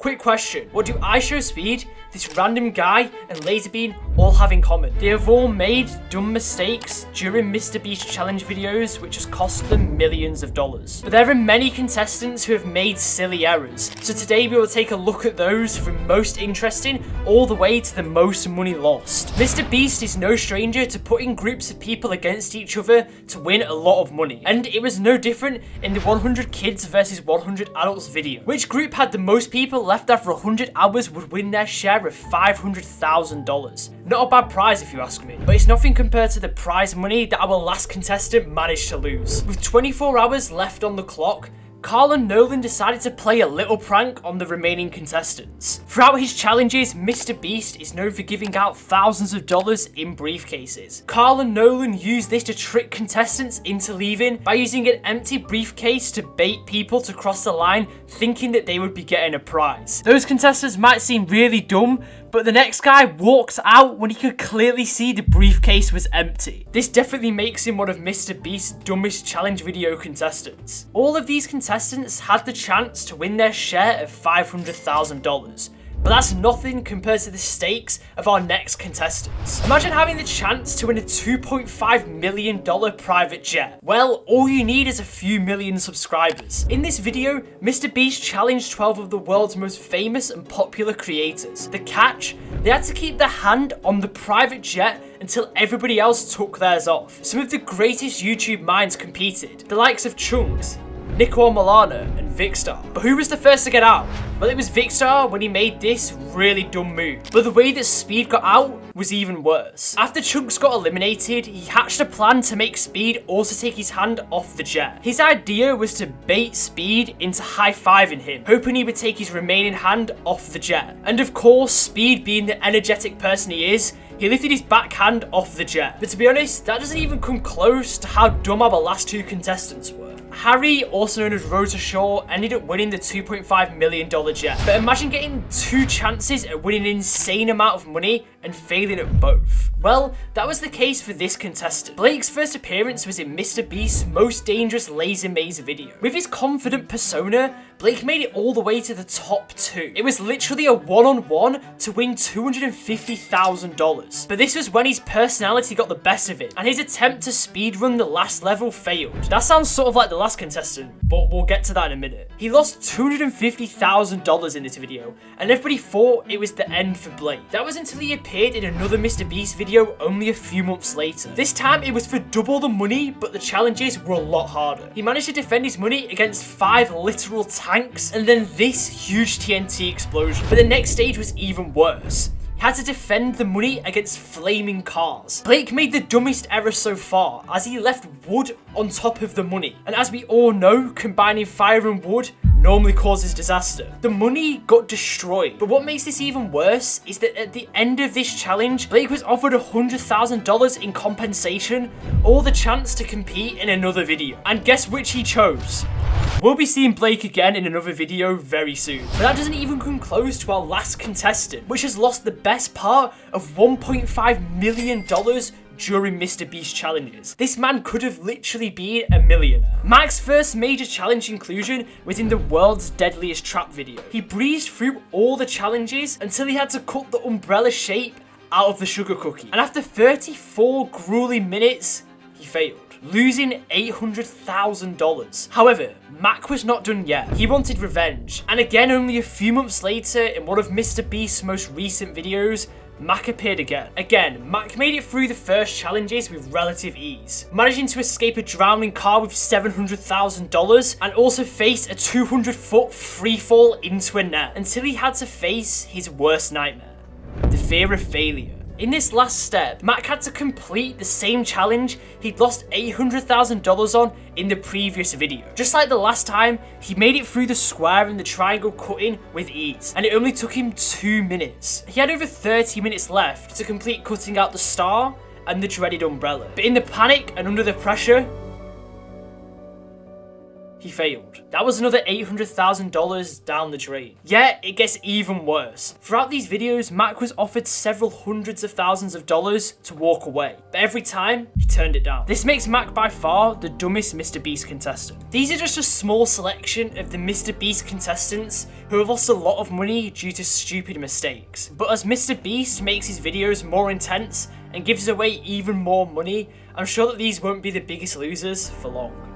Quick question, what do IShowSpeed, this random guy, and Laserbeam all have in common? They have all made dumb mistakes during MrBeast challenge videos which has cost them millions of dollars. But there are many contestants who have made silly errors, so today we will take a look at those from most interesting all the way to the most money lost. MrBeast is no stranger to putting groups of people against each other to win a lot of money, and it was no different in the 100 kids versus 100 adults video. Which group had the most people left after 100 hours would win their share of $500,000. Not a bad prize if you ask me, but it's nothing compared to the prize money that our last contestant managed to lose. With 24 hours left on the clock, Carl and Nolan decided to play a little prank on the remaining contestants. Throughout his challenges, MrBeast is known for giving out thousands of dollars in briefcases. Carl and Nolan used this to trick contestants into leaving by using an empty briefcase to bait people to cross the line, thinking that they would be getting a prize. Those contestants might seem really dumb, but the next guy walked out when he could clearly see the briefcase was empty. This definitely makes him one of MrBeast's dumbest challenge video contestants. All of these contestants had the chance to win their share of $500,000. But that's nothing compared to the stakes of our next contestants. Imagine having the chance to win a $2.5 million private jet. Well, all you need is a few million subscribers. In this video, MrBeast challenged 12 of the world's most famous and popular creators. The catch? They had to keep their hand on the private jet until everybody else took theirs off. Some of the greatest YouTube minds competed, the likes of Chunks, Nico Milana, and Vicstar. But who was the first to get out? Well, it was Vicstar when he made this really dumb move. But the way that Speed got out was even worse. After Chunks got eliminated, he hatched a plan to make Speed also take his hand off the jet. His idea was to bait Speed into high-fiving him, hoping he would take his remaining hand off the jet. And of course, Speed being the energetic person he is, he lifted his backhand off the jet. But to be honest, that doesn't even come close to how dumb our last two contestants were. Harry, also known as Rosa Shaw, ended up winning the $2.5 million jet. But imagine getting two chances at winning an insane amount of money and failing at both. Well, that was the case for this contestant. Blake's first appearance was in MrBeast's Most Dangerous Laser Maze video. With his confident persona, Blake made it all the way to the top 2. It was literally a one-on-one to win $250,000. But this was when his personality got the best of it, and his attempt to speedrun the last level failed. That sounds sort of like the last contestant, but we'll get to that in a minute. He lost $250,000 in this video, and everybody thought it was the end for Blake. That was until he appeared in another MrBeast video only a few months later. This time it was for double the money, but the challenges were a lot harder. He managed to defend his money against 5 literal tanks, and then this huge TNT explosion. But the next stage was even worse. Had to defend the money against flaming cars. Blake made the dumbest error so far, as he left wood on top of the money. And as we all know, combining fire and wood normally causes disaster. The money got destroyed. But what makes this even worse is that at the end of this challenge, Blake was offered $100,000 in compensation, or the chance to compete in another video. And guess which he chose? We'll be seeing Blake again in another video very soon. But that doesn't even come close to our last contestant, which has lost the best part of $1.5 million during MrBeast challenges. This man could have literally been a millionaire. Mac's first major challenge inclusion was in the world's deadliest trap video. He breezed through all the challenges until he had to cut the umbrella shape out of the sugar cookie. And after 34 grueling minutes, he failed, losing $800,000. However, Mac was not done yet. He wanted revenge. And again, only a few months later, in one of MrBeast's most recent videos, Mac appeared again. Again, Mac made it through the first challenges with relative ease, managing to escape a drowning car with $700,000 and also face a 200-foot free fall into a net, until he had to face his worst nightmare, the fear of failure. In this last step, Mac had to complete the same challenge he'd lost $800,000 on in the previous video. Just like the last time, he made it through the square and the triangle cutting with ease, and it only took him 2 minutes. He had over 30 minutes left to complete cutting out the star and the dreaded umbrella. But in the panic and under the pressure, he failed. That was another $800,000 down the drain. Yet, it gets even worse. Throughout these videos, Mac was offered several hundreds of thousands of dollars to walk away, but every time, he turned it down. This makes Mac by far the dumbest MrBeast contestant. These are just a small selection of the MrBeast contestants who have lost a lot of money due to stupid mistakes. But as MrBeast makes his videos more intense and gives away even more money, I'm sure that these won't be the biggest losers for long.